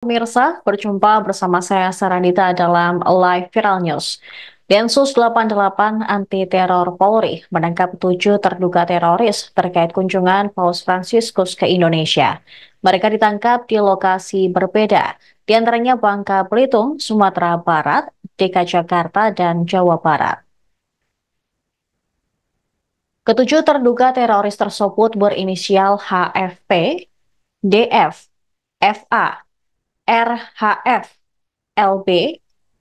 Pemirsa, berjumpa bersama saya Saranita dalam Live Viral News. Densus 88 Anti Teror Polri menangkap 7 terduga teroris terkait kunjungan Paus Fransiskus ke Indonesia. Mereka ditangkap di lokasi berbeda, di antaranya Bangka Belitung, Sumatera Barat, DKI Jakarta, dan Jawa Barat. Ketujuh terduga teroris tersebut berinisial HFP, DF, FA, RHF, LB,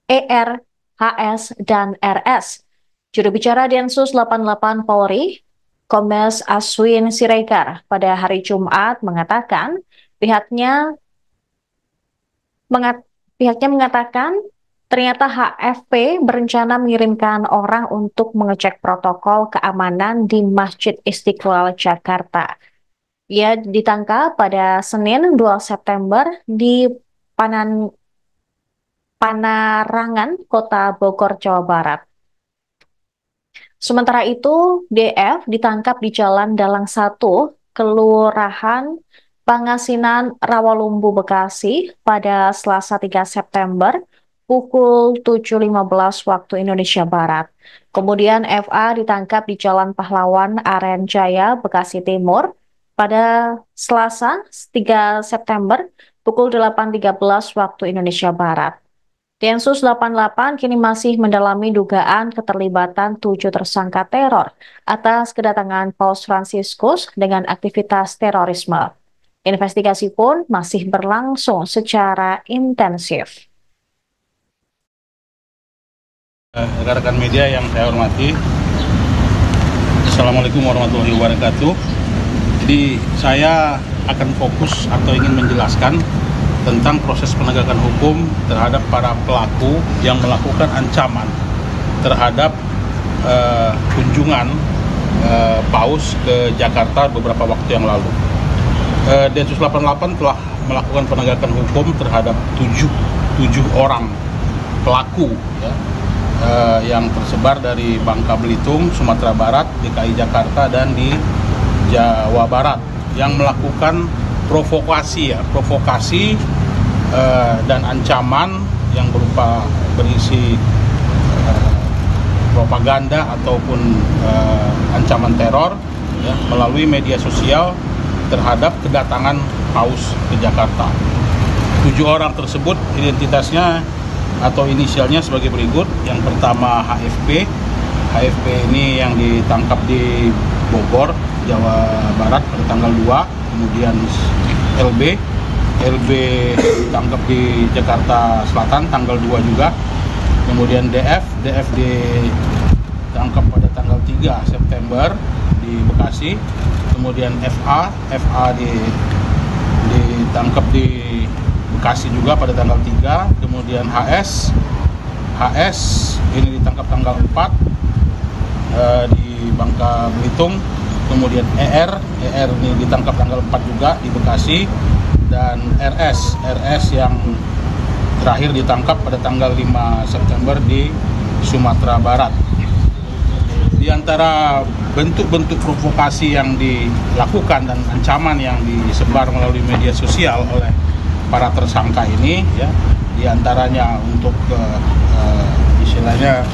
ER, HS, dan RS. Juru bicara Densus 88 Polri, Kombes Aswin Siregar, pada hari Jumat mengatakan pihaknya mengat- mengatakan ternyata HFP berencana mengirimkan orang untuk mengecek protokol keamanan di Masjid Istiqlal Jakarta. Ia ditangkap pada Senin 2 September di Panarangan, Kota Bogor, Jawa Barat. Sementara itu, DF ditangkap di Jalan Dalang 1, Kelurahan Pangasinan, Rawalumbu, Bekasi pada Selasa 3 September pukul 7.15 waktu Indonesia Barat. Kemudian FA ditangkap di Jalan Pahlawan Aren Jaya, Bekasi Timur pada Selasa 3 September pukul 8.13 waktu Indonesia Barat. Densus 88 kini masih mendalami dugaan keterlibatan 7 tersangka teror atas kedatangan Paus Fransiskus dengan aktivitas terorisme. Investigasi pun masih berlangsung secara intensif. Rekan-rekan media yang saya hormati, Assalamualaikum warahmatullahi wabarakatuh. Jadi saya akan fokus atau ingin menjelaskan tentang proses penegakan hukum terhadap para pelaku yang melakukan ancaman terhadap kunjungan Paus ke Jakarta beberapa waktu yang lalu. Densus 88 telah melakukan penegakan hukum terhadap 7 orang pelaku ya, yang tersebar dari Bangka Belitung, Sumatera Barat, DKI Jakarta, dan di Jawa Barat yang melakukan provokasi dan ancaman yang berupa berisi propaganda ataupun ancaman teror ya, melalui media sosial terhadap kedatangan Paus ke Jakarta. 7 orang tersebut identitasnya atau inisialnya sebagai berikut. Yang pertama HFP. HFP ini yang ditangkap di Bogor, Jawa Barat pada tanggal 2. Kemudian LB ditangkap di Jakarta Selatan tanggal 2 juga. Kemudian DF ditangkap pada tanggal 3 September di Bekasi. Kemudian FA ditangkap di Bekasi juga pada tanggal 3. Kemudian HS ini ditangkap tanggal 4 di Bangka Belitung. Kemudian ER ini ditangkap tanggal 4 juga di Bekasi, dan RS yang terakhir ditangkap pada tanggal 5 September di Sumatera Barat. Di antara bentuk-bentuk provokasi yang dilakukan dan ancaman yang disebar melalui media sosial oleh para tersangka ini ya, di antaranya untuk istilahnya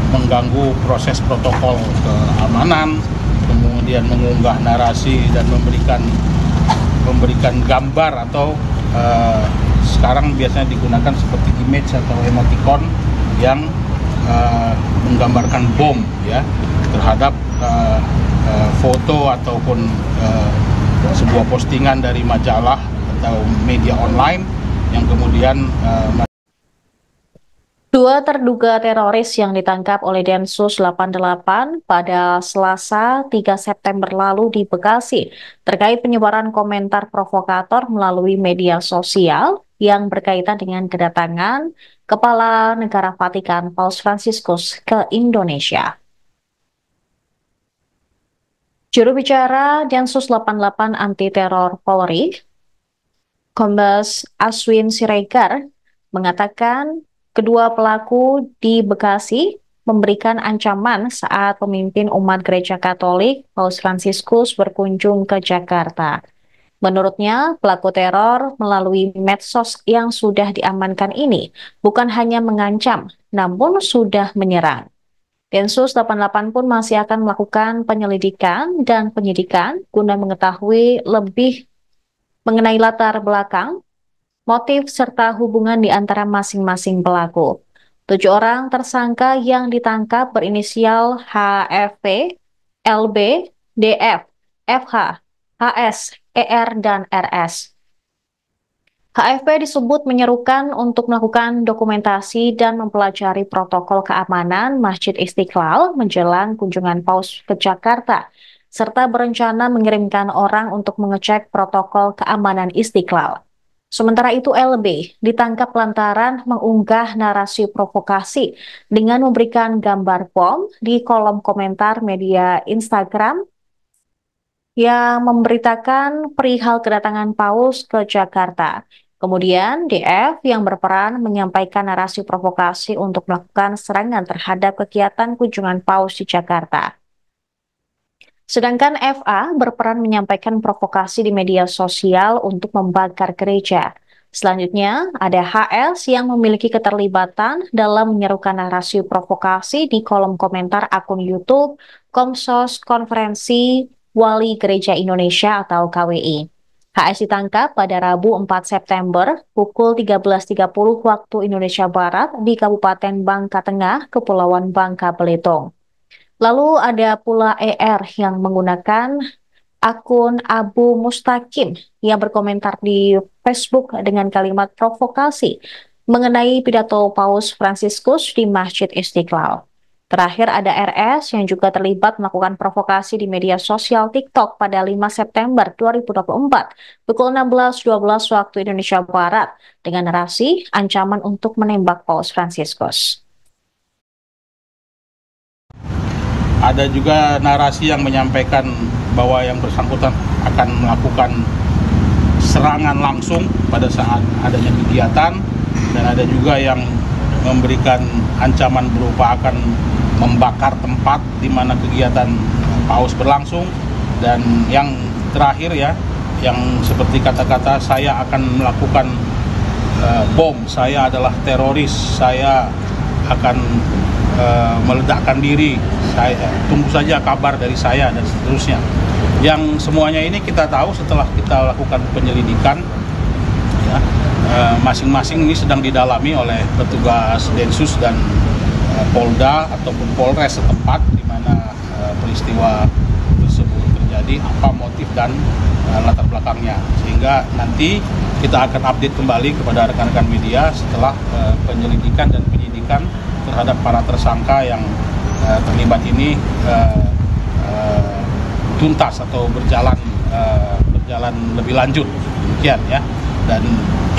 mengganggu proses protokol keamanan, kemudian mengunggah narasi dan memberikan gambar atau sekarang biasanya digunakan seperti image atau emoticon yang menggambarkan bom ya terhadap foto ataupun sebuah postingan dari majalah atau media online yang kemudian 2 terduga teroris yang ditangkap oleh Densus 88 pada Selasa 3 September lalu di Bekasi terkait penyebaran komentar provokator melalui media sosial yang berkaitan dengan kedatangan Kepala Negara Vatikan Paus Fransiskus ke Indonesia. Juru bicara Densus 88 Anti Teror Polri, Kombes Aswin Siregar, mengatakan kedua pelaku di Bekasi memberikan ancaman saat pemimpin umat Gereja Katolik Paus Fransiskus berkunjung ke Jakarta. Menurutnya, pelaku teror melalui medsos yang sudah diamankan ini bukan hanya mengancam, namun sudah menyerang. Densus 88 pun masih akan melakukan penyelidikan dan penyidikan guna mengetahui lebih mengenai latar belakang, motif, serta hubungan di antara masing-masing pelaku. 7 orang tersangka yang ditangkap berinisial HFP, LB, DF, FH, HS, ER, dan RS. HFP disebut menyerukan untuk melakukan dokumentasi dan mempelajari protokol keamanan Masjid Istiqlal menjelang kunjungan Paus ke Jakarta, serta berencana mengirimkan orang untuk mengecek protokol keamanan Istiqlal. Sementara itu LB ditangkap lantaran mengunggah narasi provokasi dengan memberikan gambar bom di kolom komentar media Instagram yang memberitakan perihal kedatangan Paus ke Jakarta. Kemudian DF yang berperan menyampaikan narasi provokasi untuk melakukan serangan terhadap kegiatan kunjungan Paus di Jakarta. Sedangkan FA berperan menyampaikan provokasi di media sosial untuk membakar gereja. Selanjutnya, ada HS yang memiliki keterlibatan dalam menyerukan narasi provokasi di kolom komentar akun YouTube Komsos Konferensi Wali Gereja Indonesia atau KWI. HS ditangkap pada Rabu 4 September pukul 13.30 waktu Indonesia Barat di Kabupaten Bangka Tengah, Kepulauan Bangka Belitung. Lalu ada pula ER yang menggunakan akun Abu Mustaqim yang berkomentar di Facebook dengan kalimat provokasi mengenai pidato Paus Fransiskus di Masjid Istiqlal. Terakhir ada RS yang juga terlibat melakukan provokasi di media sosial TikTok pada 5 September 2024 pukul 16.12 waktu Indonesia Barat dengan narasi ancaman untuk menembak Paus Fransiskus. Ada juga narasi yang menyampaikan bahwa yang bersangkutan akan melakukan serangan langsung pada saat adanya kegiatan, dan ada juga yang memberikan ancaman berupa akan membakar tempat di mana kegiatan Paus berlangsung. Dan yang terakhir ya, yang seperti kata-kata saya akan melakukan bom, saya adalah teroris, saya akan meledakkan diri, saya tunggu saja kabar dari saya, dan seterusnya. Yang semuanya ini kita tahu setelah kita lakukan penyelidikan ya, masing-masing ini sedang didalami oleh petugas Densus dan Polda ataupun Polres setempat di mana peristiwa tersebut terjadi, apa motif dan latar belakangnya, sehingga nanti kita akan update kembali kepada rekan-rekan media setelah penyelidikan dan penyidikan terhadap para tersangka yang terlibat ini tuntas atau berjalan lebih lanjut, demikian ya. Dan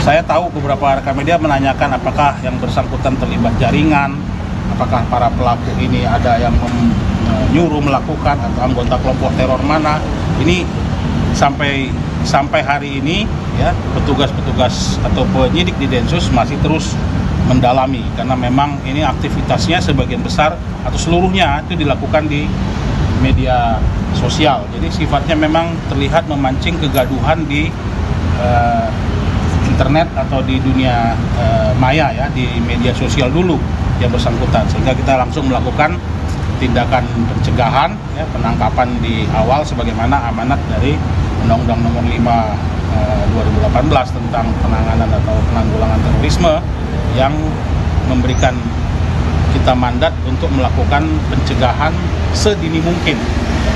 saya tahu beberapa rekan media menanyakan apakah yang bersangkutan terlibat jaringan, apakah para pelaku ini ada yang menyuruh melakukan atau anggota kelompok teror mana. Ini sampai hari ini ya, petugas-petugas atau penyidik di Densus masih terus mendalami, karena memang ini aktivitasnya sebagian besar atau seluruhnya itu dilakukan di media sosial. Jadi sifatnya memang terlihat memancing kegaduhan di internet atau di dunia maya ya, di media sosial dulu yang bersangkutan, sehingga kita langsung melakukan tindakan pencegahan ya, penangkapan di awal sebagaimana amanat dari Undang-Undang Nomor 5 2018 tentang penanganan atau penanggulangan terorisme, yang memberikan kita mandat untuk melakukan pencegahan sedini mungkin,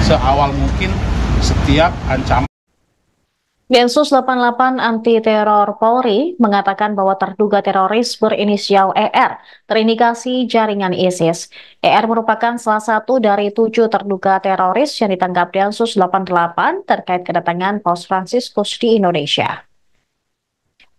seawal mungkin setiap ancaman. Densus 88 Anti Teror Polri mengatakan bahwa terduga teroris berinisial ER terindikasi jaringan ISIS. ER merupakan salah satu dari 7 terduga teroris yang ditangkap Densus 88 terkait kedatangan Paus Fransiskus di Indonesia.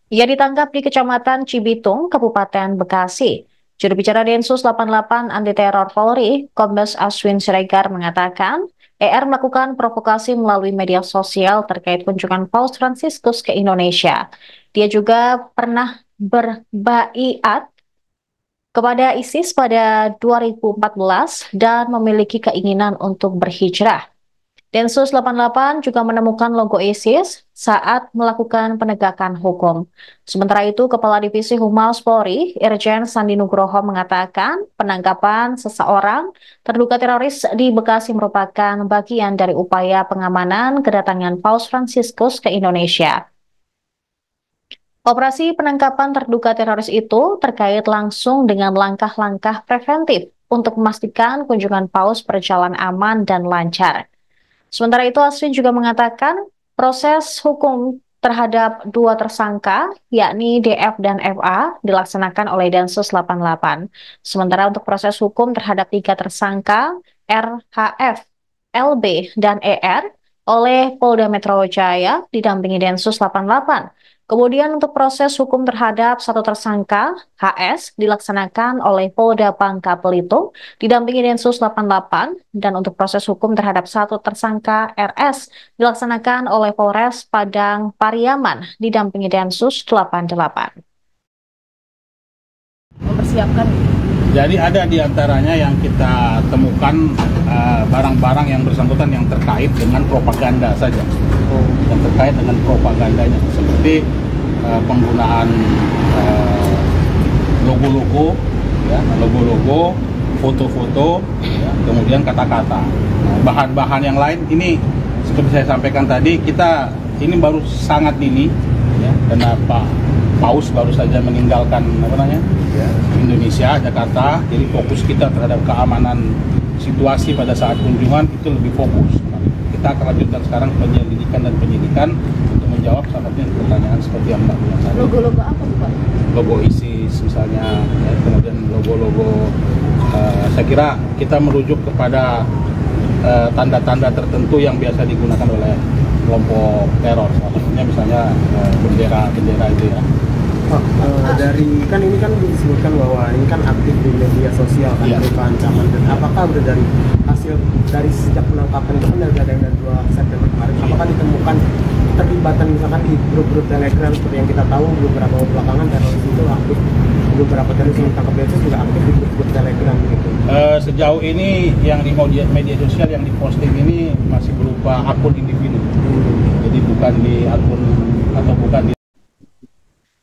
Ia ditangkap di Kecamatan Cibitung, Kabupaten Bekasi. Juru bicara Densus 88 Anti Teror Polri, Kombes Aswin Siregar mengatakan, ER melakukan provokasi melalui media sosial terkait kunjungan Paus Fransiskus ke Indonesia. Dia juga pernah berbaiat kepada ISIS pada 2014 dan memiliki keinginan untuk berhijrah. Densus 88 juga menemukan logo ISIS saat melakukan penegakan hukum. Sementara itu, Kepala Divisi Humas Polri, Irjen Sandi Nugroho mengatakan penangkapan seseorang terduga teroris di Bekasi merupakan bagian dari upaya pengamanan kedatangan Paus Fransiskus ke Indonesia. Operasi penangkapan terduga teroris itu terkait langsung dengan langkah-langkah preventif untuk memastikan kunjungan Paus berjalan aman dan lancar. Sementara itu, Asrin juga mengatakan proses hukum terhadap dua tersangka, yakni DF dan FA, dilaksanakan oleh Densus 88. Sementara untuk proses hukum terhadap tiga tersangka, RHF, LB, dan ER, oleh Polda Metro Jaya didampingi Densus 88. Kemudian untuk proses hukum terhadap satu tersangka, HS, dilaksanakan oleh Polda Bangka Belitung, didampingi Densus 88, dan untuk proses hukum terhadap satu tersangka, RS, dilaksanakan oleh Polres Padang Pariaman, didampingi Densus 88. Mempersiapkan. Jadi ada di antaranya yang kita temukan barang-barang yang bersangkutan yang terkait dengan propaganda saja. Yang terkait dengan propagandanya, seperti penggunaan logo-logo, ya, logo-logo, foto-foto, ya, kemudian kata-kata. Bahan-bahan yang lain ini seperti saya sampaikan tadi, kita ini baru sangat dini, ya, karena Pak Paus baru saja meninggalkan Indonesia, Jakarta. Jadi fokus kita terhadap keamanan situasi pada saat kunjungan itu lebih fokus. Kita akan lanjutkan sekarang penyelidikan dan penyidikan untuk menjawab salah satunya pertanyaan seperti yang Mbak bilang tadi. Logo-logo apa tuh, Pak? Logo ISIS misalnya, ya, kemudian logo-logo. Saya kira kita merujuk kepada tanda-tanda tertentu yang biasa digunakan oleh kelompok teror. Salah satunya misalnya bendera itu ya. Pak, dari kan ini kan disebutkan bahwa ini kan aktif di media sosial kan, berupa ancaman, dan apakah udah dari hasil dari sejak penangkapan itu kan dari 2 September kemarin, apakah ditemukan terlibatan misalkan di grup-grup Telegram seperti yang kita tahu beberapa belakangan teroris itu aktif, beberapa teroris yang ditangkap Densus juga aktif di grup-grup Telegram gitu. Sejauh ini yang di media sosial yang diposting ini masih berupa akun individu, jadi bukan di akun atau bukan di.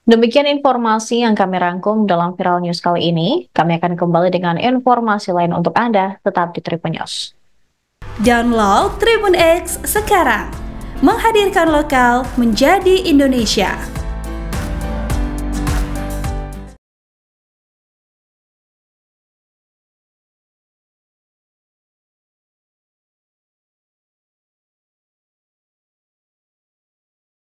Demikian informasi yang kami rangkum dalam Viral News kali ini. Kami akan kembali dengan informasi lain untuk Anda, tetap di Tribun News. Download Tribun X sekarang, menghadirkan lokal menjadi Indonesia.